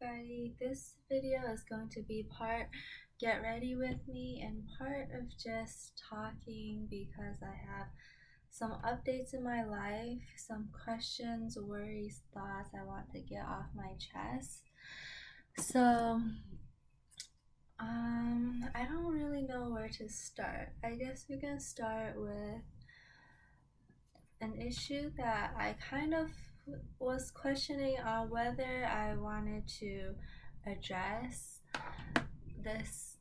everybody. This video is going to be part get ready with me and part of just talking because I have some updates in my life, some questions, worries, thoughts I want to get off my chest. So, I don't really know where to start. I guess we can start with an issue that I kind of was questioning on whether I wanted to address this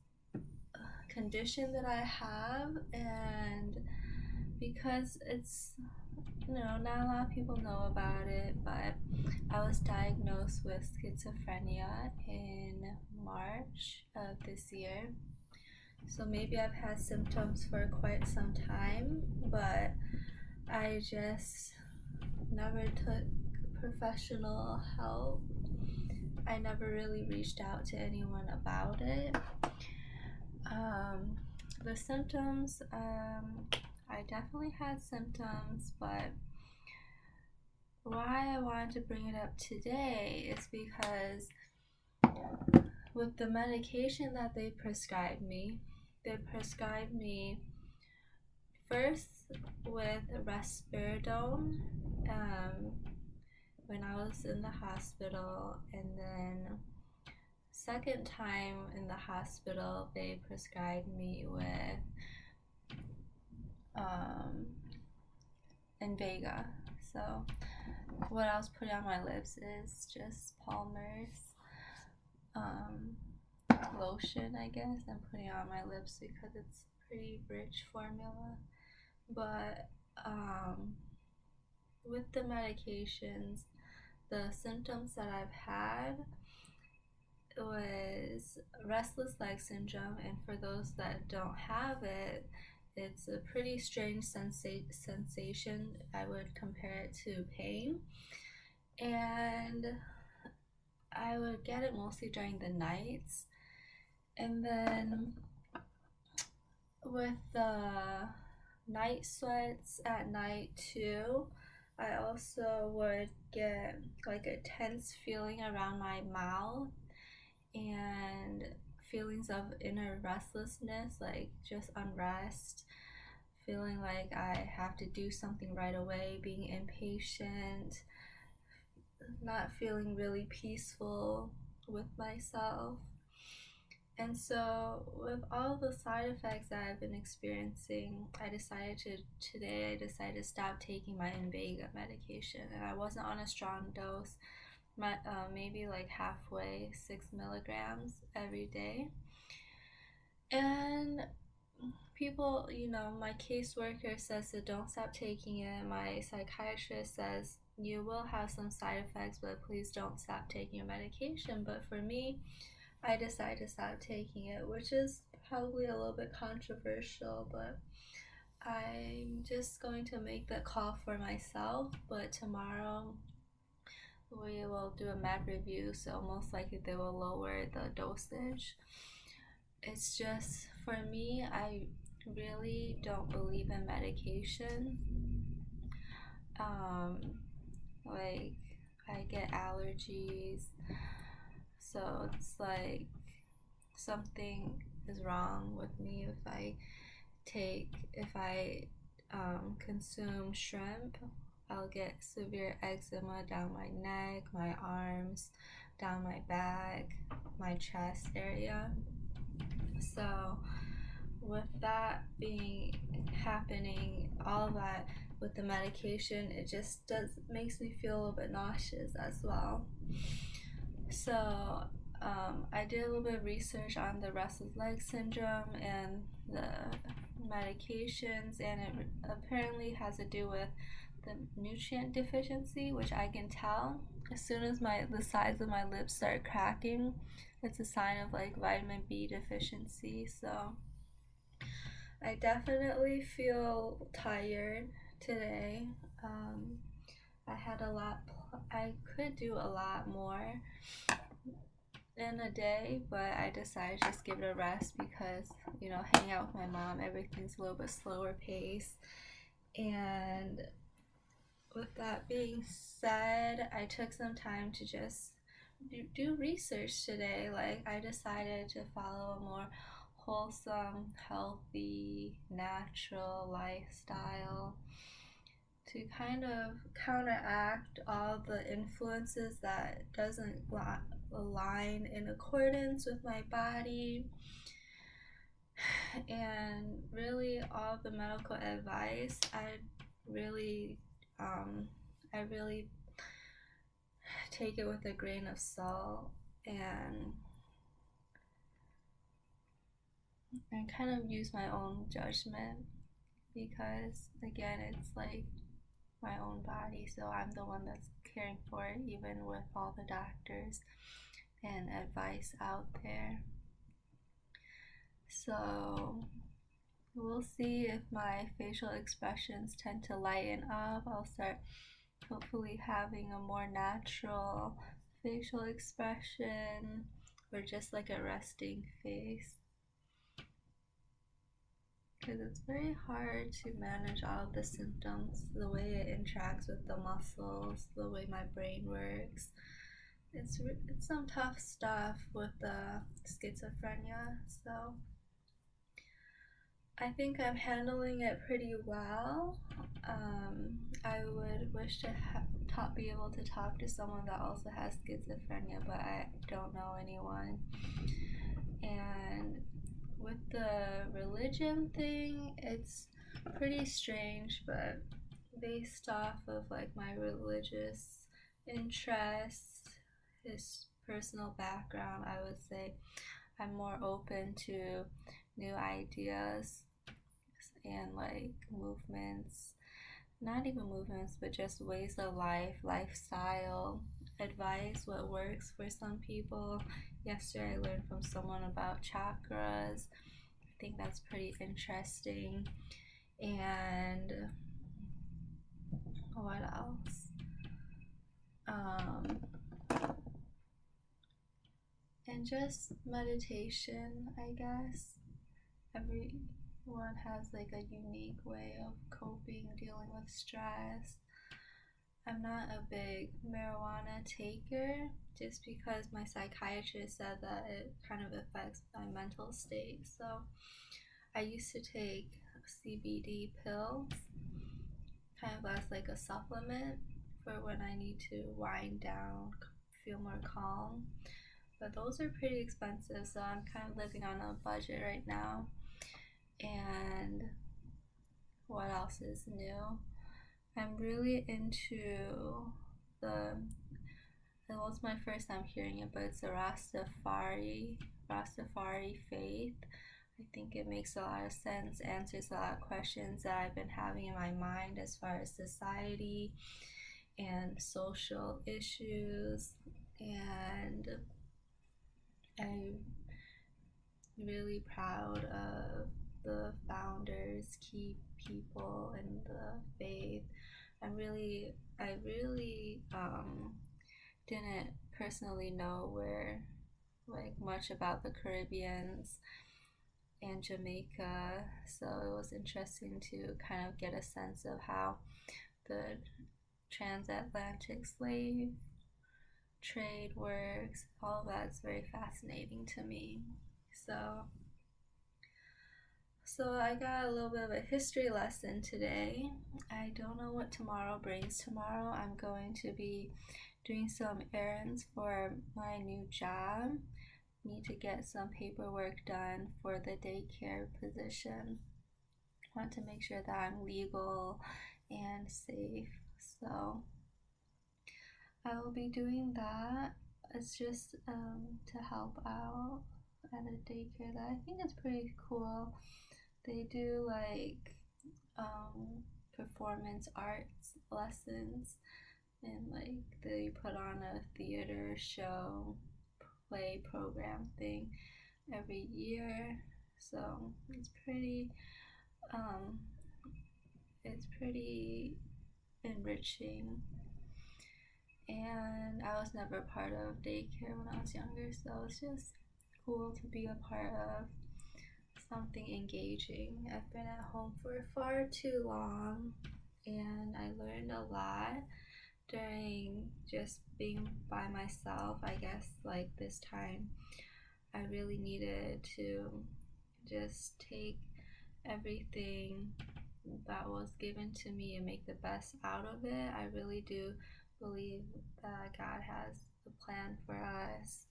condition that I have, and because it's not a lot of people know about it, but I was diagnosed with schizophrenia in March of this year. So maybe I've had symptoms for quite some time, but I just never took professional help. I never really reached out to anyone about it. The symptoms, I definitely had symptoms, but why I wanted to bring it up today is because with the medication that they prescribed me first with risperidone when I was in the hospital, and then second time in the hospital they prescribed me with Invega. So what I was putting on my lips is just Palmer's lotion, I guess. I'm putting it on my lips because it's pretty rich formula. But with the medications, the symptoms that I've had was restless leg syndrome, and for those that don't have it, it's a pretty strange sensation. I would compare it to pain, and I would get it mostly during the nights. And then with the night sweats at night too, I also would get like a tense feeling around my mouth and feelings of inner restlessness, like just unrest, feeling like I have to do something right away, being impatient, not feeling really peaceful with myself. And so, with all the side effects that I've been experiencing, I decided to stop taking my Invega medication. And I wasn't on a strong dose, maybe like halfway, 6 milligrams every day. And people, my caseworker says to don't stop taking it. My psychiatrist says you will have some side effects, but please don't stop taking your medication. But for me, I decided to stop taking it, which is probably a little bit controversial, but I'm just going to make the call for myself. But tomorrow we will do a med review, so most likely they will lower the dosage. It's just, for me, I really don't believe in medication. Like, I get allergies, so it's like something is wrong with me if I consume shrimp. I'll get severe eczema down my neck, my arms, down my back, my chest area. So with that happening, all that with the medication, it just makes me feel a little bit nauseous as well. So I did a little bit of research on the restless leg syndrome and the medications, and it apparently has to do with the nutrient deficiency, which I can tell as soon as the sides of my lips start cracking. It's a sign of like vitamin B deficiency. So I definitely feel tired today. I could do a lot more in a day, but I decided to just give it a rest because, hanging out with my mom, everything's a little bit slower pace. And with that being said, I took some time to just do research today. Like, I decided to follow a more wholesome, healthy, natural lifestyle to kind of counteract all the influences that doesn't align in accordance with my body, and really all the medical advice really um, I really take it with a grain of salt, and kind of use my own judgment, because again, it's like my own body, so I'm the one that's caring for it, even with all the doctors and advice out there. So we'll see if my facial expressions tend to lighten up. I'll start hopefully having a more natural facial expression, or just like a resting face, because it's very hard to manage all of the symptoms, the way it interacts with the muscles, the way my brain works. It's some tough stuff with the schizophrenia, so I think I'm handling it pretty well. I would wish to be able to talk to someone that also has schizophrenia, but I don't know anyone. And with the religion thing, it's pretty strange, but based off of like my religious interests, his personal background, I would say I'm more open to new ideas and like movements, not even movements, but just ways of life, lifestyle, advice, what works for some people. Yesterday, I learned from someone about chakras. I think that's pretty interesting. And what else? Um, and just meditation, I guess. Everyone has like a unique way of coping, dealing with stress. I'm not a big marijuana taker, just because my psychiatrist said that it kind of affects my mental state. So I used to take CBD pills, kind of as like a supplement for when I need to wind down, feel more calm. But those are pretty expensive, so I'm kind of living on a budget right now. And what else is new? I'm really into the, it was my first time hearing it, but it's a Rastafari faith. I think it makes a lot of sense, answers a lot of questions that I've been having in my mind as far as society and social issues. And I'm really proud of the founders, key people in the faith. I really didn't personally know where like much about the Caribbeans and Jamaica, so it was interesting to kind of get a sense of how the transatlantic slave trade works. All of that's very fascinating to me. So so I got a little bit of a history lesson today. I don't know what tomorrow brings. Tomorrow I'm going to be doing some errands for my new job. Need to get some paperwork done for the daycare position. Want to make sure that I'm legal and safe. So I will be doing that. It's just to help out at a daycare that I think is pretty cool. They do like performance arts lessons, and like they put on a theater show, play program thing every year. So um, it's pretty enriching. And I was never part of daycare when I was younger, so it's just cool to be a part of something engaging. I've been at home for far too long, and I learned a lot during just being by myself, I guess like this time, I really needed to just take everything that was given to me and make the best out of it. I really do believe that God has a plan for us,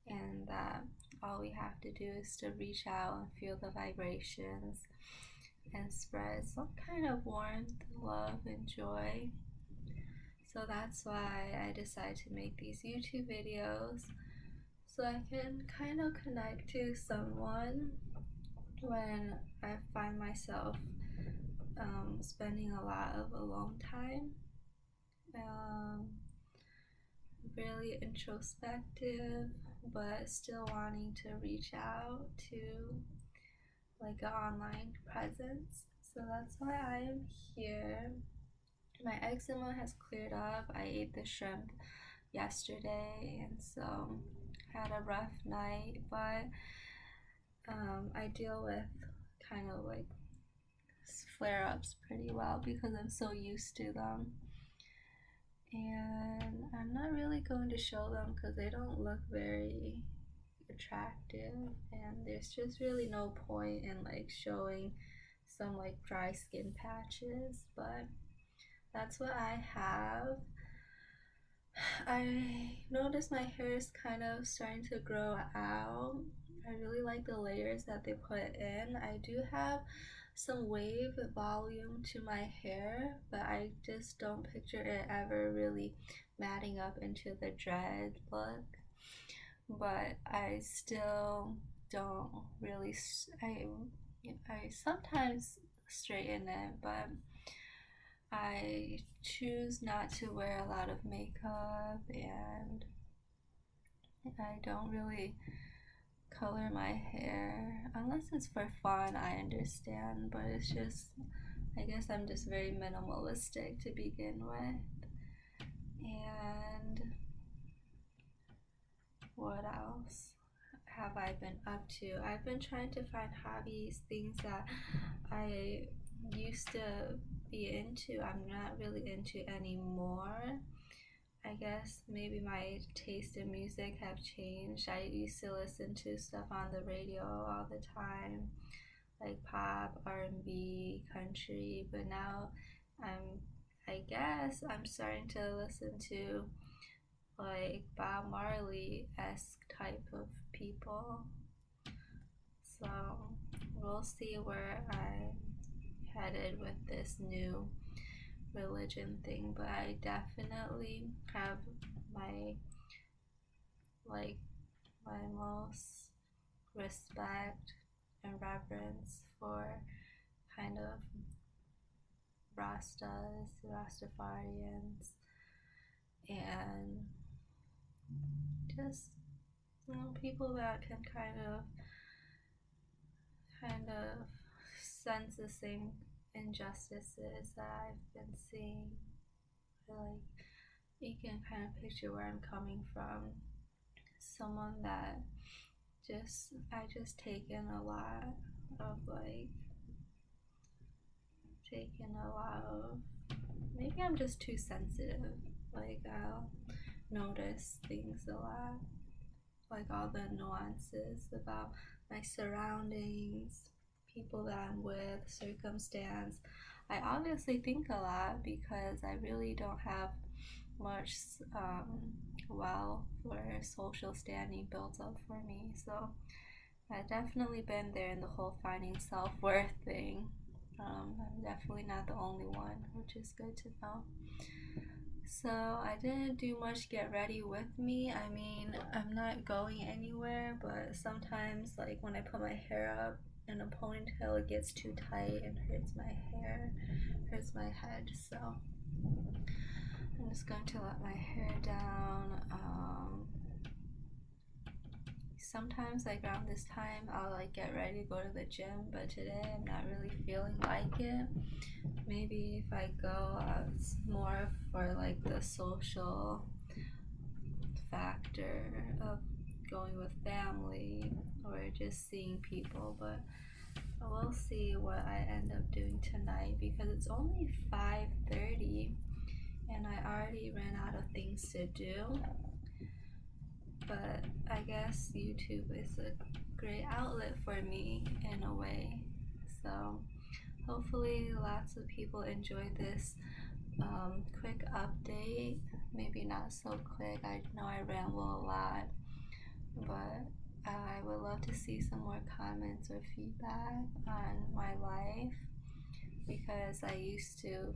and that all we have to do is to reach out and feel the vibrations and spread some kind of warmth, love, and joy. So that's why I decided to make these YouTube videos, so I can kind of connect to someone when I find myself spending a lot of alone time, um, really introspective, but still wanting to reach out to like an online presence. So that's why I am here. My eczema has cleared up. I ate the shrimp yesterday, and so had a rough night, but I deal with kind of like flare-ups pretty well because I'm so used to them. And I'm not really going to show them because they don't look very attractive, and there's just really no point in like showing some like dry skin patches, but that's what I have. I noticed my hair is kind of starting to grow out. I really like the layers that they put in. I do have some wave volume to my hair, but I just don't picture it ever really matting up into the dread look. But I still don't really. I sometimes straighten it, but I choose not to wear a lot of makeup, and I don't really color my hair unless it's for fun. I understand, but it's just, I guess I'm just very minimalistic to begin with. And what else have I been up to? I've been trying to find hobbies, things that I used to be into, I'm not really into anymore. I guess maybe my taste in music have changed. I used to listen to stuff on the radio all the time, like pop, R&B, country, but now I guess I'm starting to listen to like Bob Marley-esque type of people. So we'll see where I'm headed with this new religion thing, but I definitely have my like my most respect and reverence for kind of Rastafarians, and just people that can kind of sense the same injustices that I've been seeing. Like you can kind of picture where I'm coming from. Someone that I just taken a lot of maybe I'm just too sensitive. Like I'll notice things a lot, like all the nuances about my surroundings, people that I'm with, circumstance. I obviously think a lot because I really don't have much wealth or social standing built up for me. So I've definitely been there in the whole finding self-worth thing. I'm definitely not the only one, which is good to know. So I didn't do much get ready with me. I mean, I'm not going anywhere, but sometimes like when I put my hair up in a ponytail, it gets too tight and hurts my hair, hurts my head. So I'm just going to let my hair down. Sometimes like around this time I'll like get ready to go to the gym, but today I'm not really feeling like it. Maybe if I go, it's more for like the social factor of going with family or just seeing people, but we'll see what I end up doing tonight because it's only 5:30 and I already ran out of things to do. But I guess YouTube is a great outlet for me in a way. So hopefully lots of people enjoy this quick update. Maybe not so quick. I know I ramble a lot, but I would love to see some more comments or feedback on my life, because I used to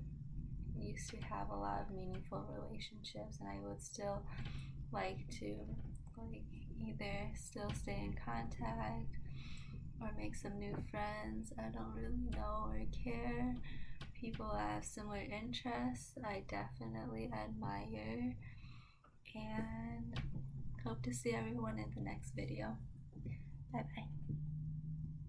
have a lot of meaningful relationships, and I would still like to like either still stay in contact or make some new friends. I don't really know or care. People that have similar interests, I definitely admire, and hope to see everyone in the next video. Bye bye.